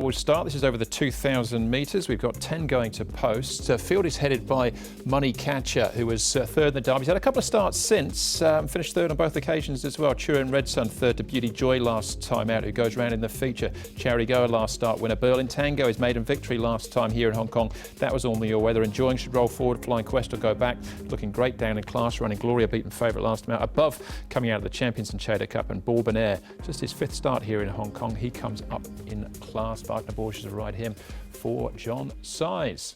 we'll start. This is over the 2,000 metres. We've got 10 going to post. Field is headed by Money Catcher, who was third in the Derby. He's had a couple of starts since, finished third on both occasions as well. Turin Red Sun third to Beauty Joy last time out, who goes round in the feature. Charity Goer last start winner. Berlin Tango, his maiden victory last time here in Hong Kong. That was all Neo Weather. Enjoying should roll forward. Flying Quest will go back. Looking great down in class. Running Gloria, beaten favourite last time out. Above, coming out of the Champions and Chater Cup, and Bourbon Air, just his fifth start here in Hong Kong. He comes up in class. Wagner Borges will ride him for John Size.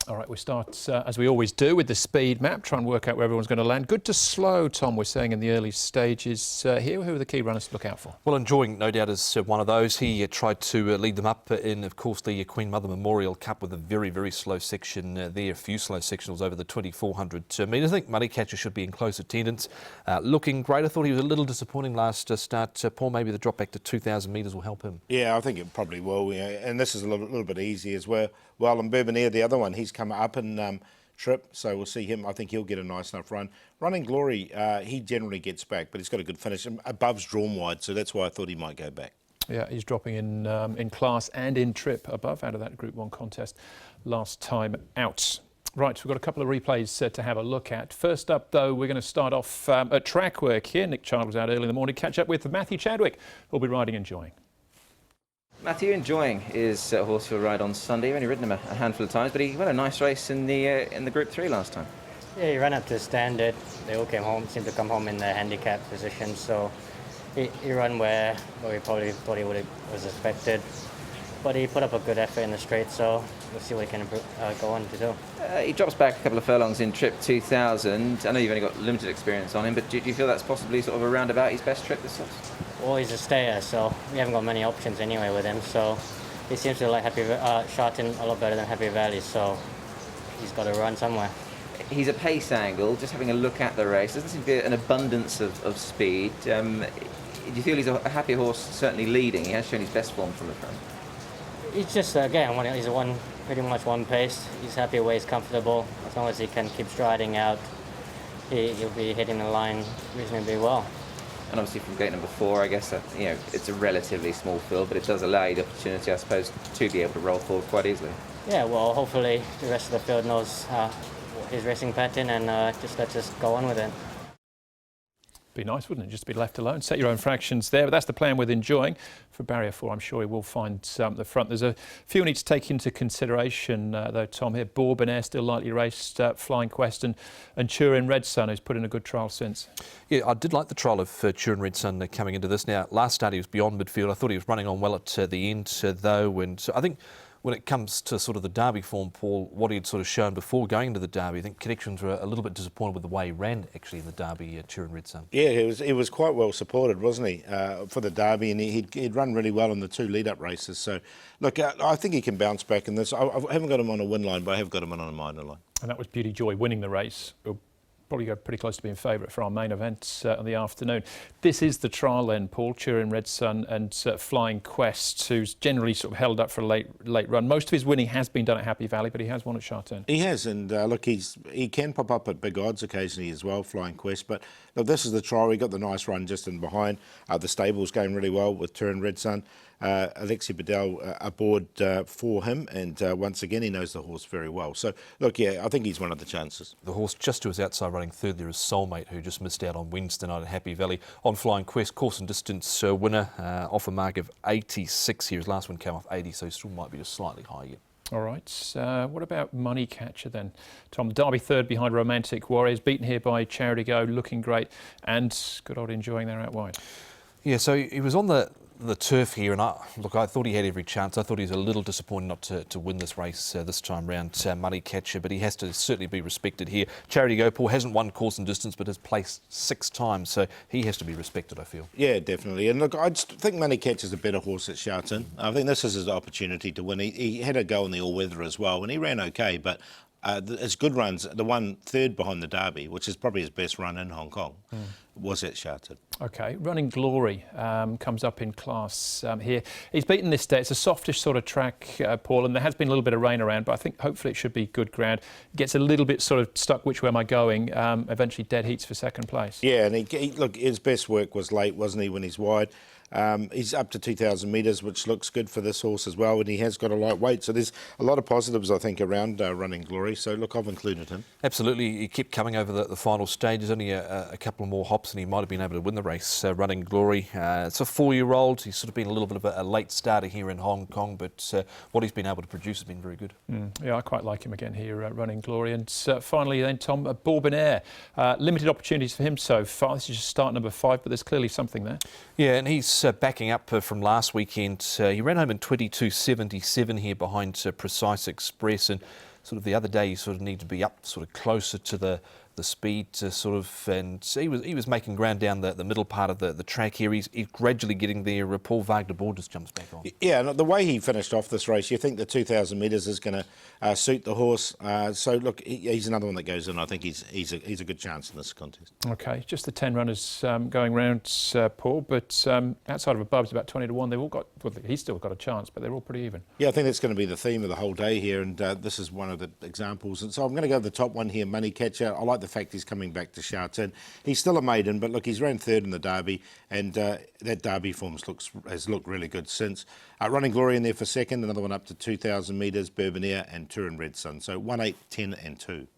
All right, we start, as we always do, with the speed map, try and work out where everyone's going to land. Good to slow, Tom, we're saying in the early stages here. Who are the key runners to look out for? Well, Enjoying, no doubt, is one of those. He tried to lead them up in, of course, the Queen Mother Memorial Cup with a very, very slow section there. A few slow sectionals over the 2,400 metres. I think Money Catcher should be in close attendance. Looking great. I thought he was a little disappointing last start. Paul, maybe the drop back to 2,000 metres will help him. Yeah, I think it probably will. Yeah. And this is a little bit easy as well. Well, and Bourbon Air, the other one, he's come up in trip, so we'll see him. I think he'll get a nice enough run. Running Glory, he generally gets back, but he's got a good finish. Above's drawn wide, so that's why I thought he might go back. Yeah, he's dropping in class and in trip above out of that Group 1 contest last time out. Right, we've got a couple of replays to have a look at. First up, though, we're going to start off at track work here. Nick Child was out early in the morning. Catch up with Matthew Chadwick, who'll be riding Enjoying. Matthew, Enjoying is a horse you'll ride on Sunday. You've only ridden him a handful of times, but he had a nice race in the Group 3 last time. Yeah, he ran up to standard. They all came home, seemed to come home in the handicap position, so he ran where we probably thought he was expected. But he put up a good effort in the straight, so we'll see what he can go on to do. He drops back a couple of furlongs in trip 2000. I know you've only got limited experience on him, but do you feel that's possibly sort of a roundabout his best trip this time? Well, he's a stayer, so we haven't got many options anyway with him. So he seems to like Sha Tin a lot better than Happy Valley, so he's got to run somewhere. He's a pace angle. Just having a look at the race, doesn't seem to be an abundance of speed. Do you feel he's a happy horse, certainly leading? He has shown his best form from the front. He's just, again, he's pretty much one pace. He's happy where he's comfortable. As long as he can keep striding out, he'll be hitting the line reasonably well. And obviously from gate number 4, I guess it's a relatively small field, but it does allow you the opportunity, I suppose, to be able to roll forward quite easily. Yeah, well, hopefully the rest of the field knows his racing pattern and just lets us go on with it. Be nice, wouldn't it, just to be left alone? Set your own fractions there, but that's the plan with Enjoying. For barrier 4, I'm sure he will find the front. There's a few we need to take into consideration, though, Tom, here. Bourbon Air still lightly raced, Flying Quest and Turin Red Sun, who's put in a good trial since. Yeah, I did like the trial of Turin Red Sun coming into this. Now, last start he was beyond midfield. I thought he was running on well at the end, though, and so I think when it comes to sort of the Derby form, Paul, what he had sort of shown before going into the Derby, I think connections were a little bit disappointed with the way he ran actually in the Derby, Turin Red Sun. Yeah, he was quite well supported, wasn't he, for the Derby, and he'd run really well in the 2 lead-up races. So, look, I think he can bounce back in this. I haven't got him on a win line, but I have got him on a minor line. And that was Beauty Joy winning the race. Probably go pretty close to being favourite for our main event on the afternoon. This is the trial then, Paul, Turin Red Sun and Flying Quest, who's generally sort of held up for a late run. Most of his winning has been done at Happy Valley, but he has won at Sha Tin. He has, and look, he can pop up at big odds occasionally as well, Flying Quest. But look, this is the trial. We got the nice run just in behind. The stable's going really well with Turin Red Sun. Alexi Bedell aboard for him, and once again he knows the horse very well. So look, yeah, I think he's one of the chances. The horse just to his outside running third there is Soulmate, who just missed out on Wednesday night at Happy Valley. On Flying Quest, course and distance winner, off a mark of 86 here. His last one came off 80, so he still might be just slightly higher yet. All right, what about Money Catcher then? Tom, Derby third behind Romantic Warriors, beaten here by Charity Go, looking great, and good old Enjoying there out wide. Yeah, so he was on the turf here, and I thought he had every chance. I thought he was a little disappointed not to win this race this time round, Money Catcher, but he has to certainly be respected here. Charity Go, Paul, hasn't won course and distance, but has placed 6 times, so he has to be respected, I feel. Yeah, definitely. And look, I just think Money Catcher's a better horse at Sha Tin. I think this is his opportunity to win. He had a go in the all-weather as well, and he ran okay, but his good runs, the one third behind the Derby, which is probably his best run in Hong Kong, was at Sha Tin. OK, Running Glory comes up in class here. He's beaten this day. It's a softish sort of track, Paul, and there has been a little bit of rain around, but I think hopefully it should be good ground. Gets a little bit sort of stuck, which way am I going? Eventually dead heats for second place. Yeah, and look, his best work was late, wasn't he, when he's wide? He's up to 2,000 metres, which looks good for this horse as well, and he has got a light weight. So there's a lot of positives, I think, around Running Glory. So look, I've included him. Absolutely, he kept coming over the final stages. Only a couple more hops, and he might have been able to win the race. Running Glory, it's a 4-year-old. He's sort of been a little bit of a late starter here in Hong Kong, but what he's been able to produce has been very good. Yeah, I quite like him again here, Running Glory. And finally, then Tom, Bourbon Air. Limited opportunities for him so far. This is just start number 5, but there's clearly something there. Yeah, and he's backing up from last weekend. He ran home in 22.77 here behind Precise Express, and sort of the other day he sort of needed to be up sort of closer to the speed to sort of, and he was making ground down the middle part of the track here. He's gradually getting there. Paul Wagner-Bord just jumps back on. Yeah, and the way he finished off this race, you think the 2,000 metres is going to suit the horse. So look, he's another one that goes in. I think he's a good chance in this contest. Okay, just the 10 runners going round, Paul, but outside of above, it's about 20 to 1. They've all got, well, he's still got a chance, but they're all pretty even. Yeah, I think that's going to be the theme of the whole day here, and this is one of the examples. And so I'm going to go to the top one here, Money Catcher. I like the fact he's coming back to Sha Tin. He's still a maiden, but look, he's ran 3rd in the Derby, and that Derby form has looked really good since. Running Glory in there for 2nd, another one up to 2,000 metres, Bourbon Air and Turin Red Sun. So 1, 8, 10 and 2.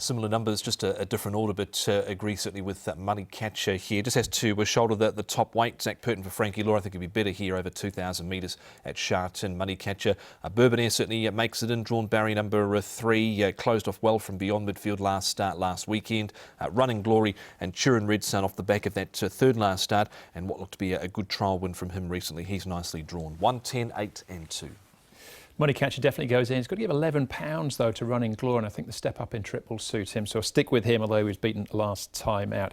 Similar numbers, just a different order, but agree certainly with that Money Catcher here. Just has to shoulder the top weight. Zach Purton for Frankie Law. I think he'd be better here over 2,000 metres at Sha Tin. Money Catcher. Bourbon Air certainly makes it in. Drawn barrier number 3. Closed off well from beyond midfield last weekend. Running Glory and Turin Red Sun off the back of that 3rd last start, and what looked to be a good trial win from him recently. He's nicely drawn. 1, 10, 8 and 2. Money Catcher definitely goes in. He's got to give £11 though to Running Glory, and I think the step up in trip will suit him. So I'll stick with him, although he was beaten last time out.